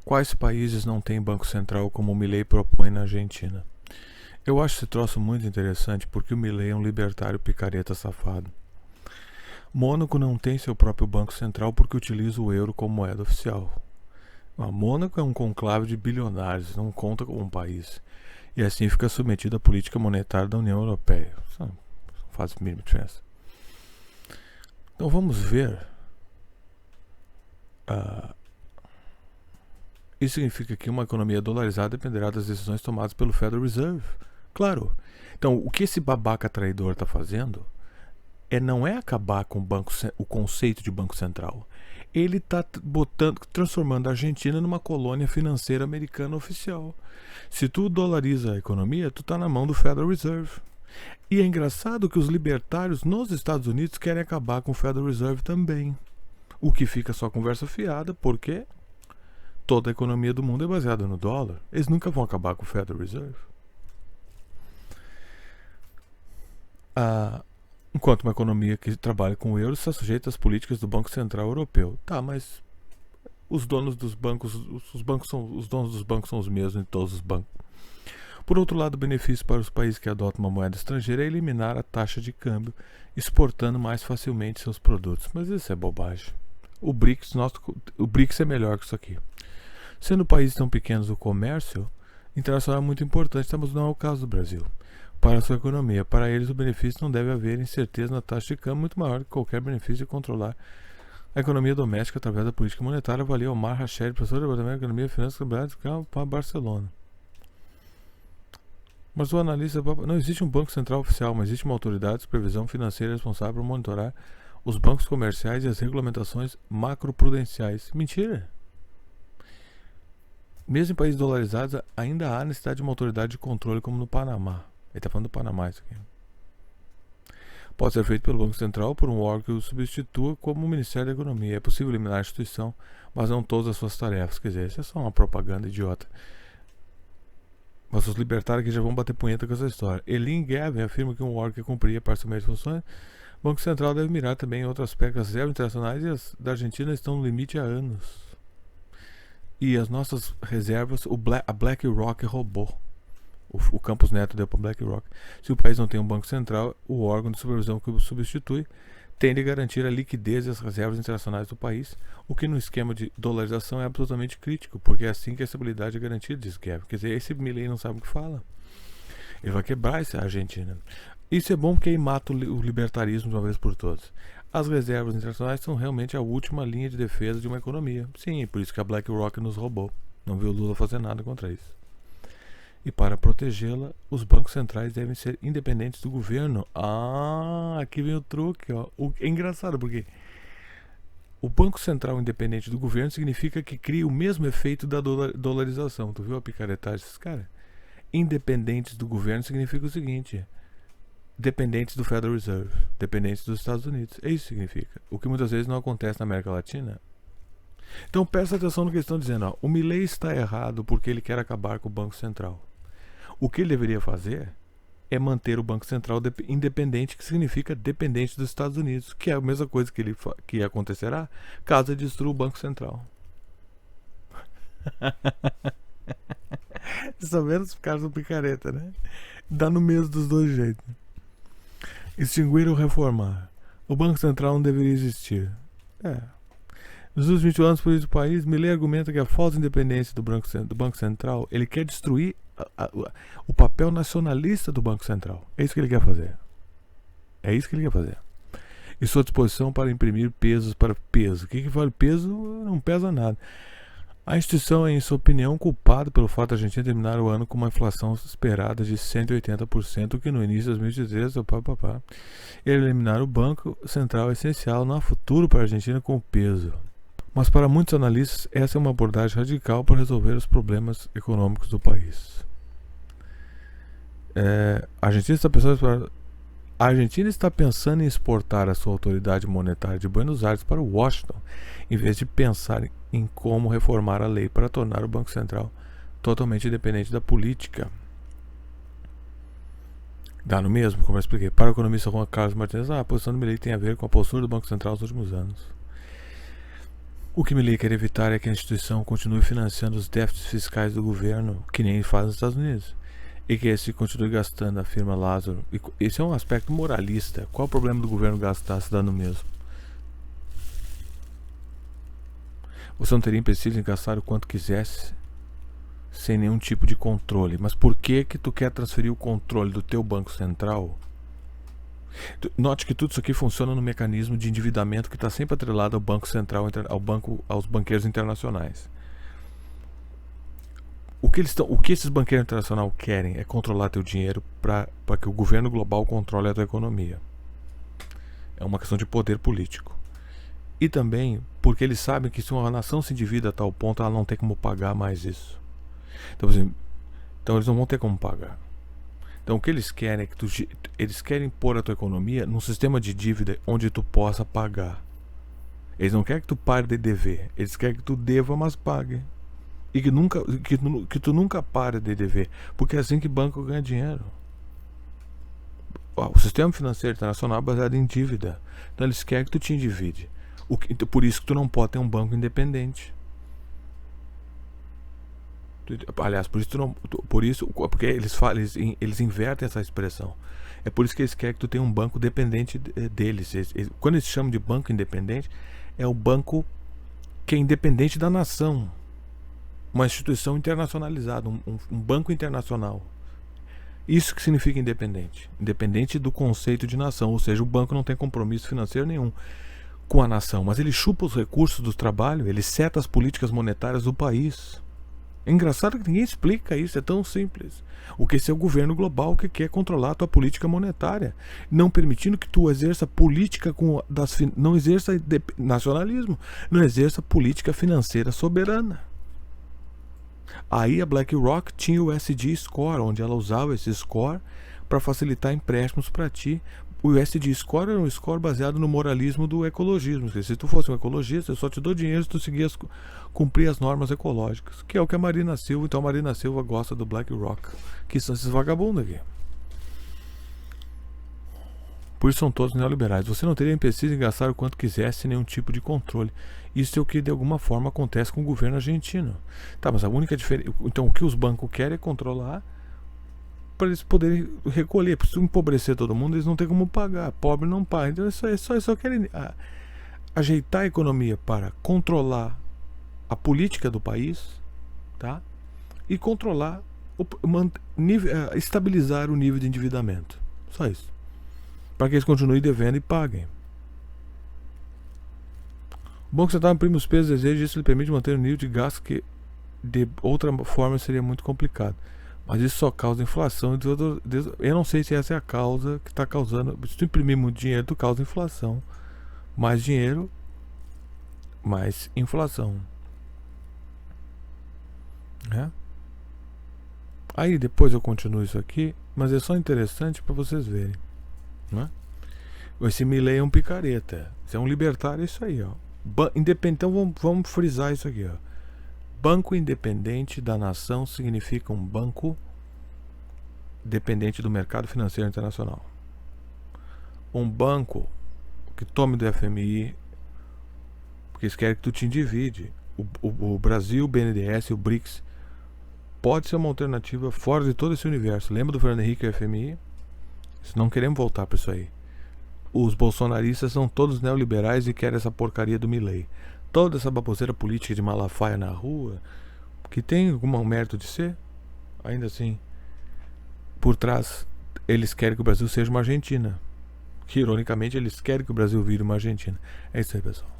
Quais países não têm banco central como o Milei propõe na Argentina? Eu acho esse troço muito interessante porque o Milei é um libertário picareta safado. Mônaco não tem seu próprio banco central porque utiliza o euro como moeda oficial. Mônaco é um conclave de bilionários, não conta como um país. E assim fica submetido à política monetária da União Europeia. Isso não faz a mínima diferença. Então vamos ver. Isso significa que uma economia dolarizada dependerá das decisões tomadas pelo Federal Reserve. Claro. Então, o que esse babaca traidor está fazendo não é acabar com o conceito de banco central. Ele está transformando a Argentina numa colônia financeira americana oficial. Se tu dolariza a economia, tu está na mão do Federal Reserve. E é engraçado que os libertários nos Estados Unidos querem acabar com o Federal Reserve também. O que fica só conversa fiada, porque toda a economia do mundo é baseada no dólar. Eles nunca vão acabar com o Federal Reserve. Enquanto uma economia que trabalha com o euro está sujeita às políticas do Banco Central Europeu. Tá, mas os donos dos bancos, os donos dos bancos são os mesmos em todos os bancos. Por outro lado, o benefício para os países que adotam uma moeda estrangeira é eliminar a taxa de câmbio, exportando mais facilmente seus produtos. Mas isso é bobagem. O BRICS é melhor que isso aqui. Sendo países tão pequenos, o comércio internacional é muito importante, mas não é o caso do Brasil. Para a sua economia, para eles o benefício não deve haver incerteza na taxa de câmbio muito maior que qualquer benefício de controlar a economia doméstica através da política monetária, avalia Omar Hasheri, professor do Departamento de Economia e Finanças para Barcelona. Mas o analista, não existe um banco central oficial, mas existe uma autoridade de supervisão financeira responsável por monitorar os bancos comerciais e as regulamentações macroprudenciais. Mentira! Mesmo em países dolarizados, ainda há necessidade de uma autoridade de controle como no Panamá. Ele está falando do Panamá isso aqui. Pode ser feito pelo Banco Central por um órgão que o substitua como o Ministério da Economia. É possível eliminar a instituição, mas não todas as suas tarefas. Quer dizer, isso é só uma propaganda idiota. Mas os libertários aqui já vão bater punheta com essa história. Elin Gavin afirma que um órgão que cumpria parcialmente funções, o Banco Central deve mirar também em outros aspectos. As reservas internacionais e as da Argentina estão no limite há anos. E as nossas reservas, a BlackRock roubou. O Campos Neto deu para BlackRock. Se o país não tem um banco central, o órgão de supervisão que o substitui tende a garantir a liquidez e as reservas internacionais do país, o que no esquema de dolarização é absolutamente crítico, porque é assim que a estabilidade é garantida, diz Gavin. Quer dizer, esse Milei não sabe o que fala. Ele vai quebrar essa Argentina. Isso é bom porque aí mata o libertarismo de uma vez por todas. As reservas internacionais são realmente a última linha de defesa de uma economia. Sim, por isso que a BlackRock nos roubou. Não viu o Lula fazer nada contra isso. E para protegê-la, os bancos centrais devem ser independentes do governo. Aqui vem o truque. É engraçado porque o Banco Central independente do governo significa que cria o mesmo efeito da dolarização. Tu viu a picaretagem desses caras? Independentes do governo significa o seguinte: dependentes do Federal Reserve, dependentes dos Estados Unidos. É isso que significa. O que muitas vezes não acontece na América Latina. Então presta atenção no que eles estão dizendo. O Milei está errado porque ele quer acabar com o Banco Central. O que ele deveria fazer é manter o Banco Central independente, que significa dependente dos Estados Unidos, que é a mesma coisa que acontecerá caso ele destrua o Banco Central. Está vendo os caras do picareta, né? Dá no mesmo dos dois jeitos. Extinguir ou reformar. O Banco Central não deveria existir. Nos últimos 20 anos, por isso, do país, Milei argumenta que a falta de independência do Banco Central, ele quer destruir o papel nacionalista do Banco Central. É isso que ele quer fazer. E sua disposição para imprimir pesos para peso. O que vale peso? Não pesa nada. A instituição é, em sua opinião, culpada pelo fato da Argentina terminar o ano com uma inflação esperada de 180%, que no início de 2013, eliminar o Banco Central é essencial. Não há futuro para a Argentina com o peso. Mas para muitos analistas, essa é uma abordagem radical para resolver os problemas econômicos do país. A Argentina está pensando em exportar a sua autoridade monetária de Buenos Aires para Washington, em vez de pensar em como reformar a lei para tornar o Banco Central totalmente independente da política. Dá no mesmo, como eu expliquei. Para o economista Juan Carlos Martins, a posição do Milei tem a ver com a postura do Banco Central nos últimos anos. O que Milei quer evitar é que a instituição continue financiando os déficits fiscais do governo, que nem faz nos Estados Unidos, e que esse continue gastando, afirma Lázaro. Esse é um aspecto moralista. Qual o problema do governo gastar se dando mesmo? Você não teria empecilho em gastar o quanto quisesse, sem nenhum tipo de controle. Mas por que tu quer transferir o controle do teu Banco Central? Note que tudo isso aqui funciona no mecanismo de endividamento que está sempre atrelado ao Banco Central, aos banqueiros internacionais. O que esses banqueiros internacionais querem é controlar teu dinheiro para que o governo global controle a tua economia. É uma questão de poder político. E também porque eles sabem que se uma nação se endivida a tal ponto, ela não tem como pagar mais isso. Então eles não vão ter como pagar. Então o que eles querem é que eles querem pôr a tua economia num sistema de dívida onde tu possa pagar. Eles não querem que tu pare de dever. Eles querem que tu deva, mas pague. E que tu nunca pare de dever. Porque é assim que banco ganha dinheiro. O sistema financeiro internacional é baseado em dívida. Então eles querem que tu te endivide. Por isso que tu não pode ter um banco independente. Aliás, porque eles invertem essa expressão. É por isso que eles querem que tu tenha um banco dependente deles. Quando eles chamam de banco independente, é o banco que é independente da nação. Uma instituição internacionalizada, um banco internacional. Isso que significa independente. Independente do conceito de nação. Ou seja, o banco não tem compromisso financeiro nenhum com a nação, mas ele chupa os recursos do trabalho, ele seta as políticas monetárias do país. É engraçado que ninguém explica isso, é tão simples. Esse é o governo global que quer controlar a tua política monetária, não permitindo que tu exerça política não exerça nacionalismo, não exerça política financeira soberana. Aí a BlackRock tinha o SD Score, onde ela usava esse score para facilitar empréstimos para ti. O SD Score era um score baseado no moralismo do ecologismo. Se tu fosse um ecologista, eu só te dou dinheiro se tu cumprir as normas ecológicas. Que é o que a Marina Silva. Então a Marina Silva gosta do BlackRock. Que são esses vagabundos aqui. Por isso são todos neoliberais. Você não teria empecilho em gastar o quanto quisesse sem nenhum tipo de controle. Isso é o que de alguma forma acontece com o governo argentino. Tá, mas a única diferença... Então o que os bancos querem é controlar para eles poderem recolher. Se empobrecer todo mundo, eles não têm como pagar. Pobre não paga. Então eles só querem ajeitar a economia para controlar a política do país, tá? E controlar, estabilizar o nível de endividamento. Só isso. Para que eles continuem devendo e paguem. O Banco Central imprime os pesos de desejo e isso lhe permite manter um nível de gasto que de outra forma seria muito complicado. Mas isso só causa inflação. Eu não sei se essa é a causa que está causando. Se tu imprimir muito dinheiro, tu causa inflação. Mais dinheiro, mais inflação. Aí depois eu continuo isso aqui, mas é só interessante para vocês verem. Esse Milei é um picareta. Isso é um libertário, isso aí, ó. Então vamos frisar isso aqui, ó. Banco independente da nação significa um banco dependente do mercado financeiro internacional. Um banco que tome do FMI, porque eles querem que tu te endivide. O Brasil, o BNDES, o BRICS pode ser uma alternativa fora de todo esse universo. Lembra do Fernando Henrique e o FMI? Não queremos voltar para isso aí. Os bolsonaristas são todos neoliberais e querem essa porcaria do Milei. Toda essa baboseira política de Malafaia na rua, que tem algum mérito de ser, ainda assim, por trás, eles querem que o Brasil seja uma Argentina. Que, ironicamente, eles querem que o Brasil vire uma Argentina. É isso aí, pessoal.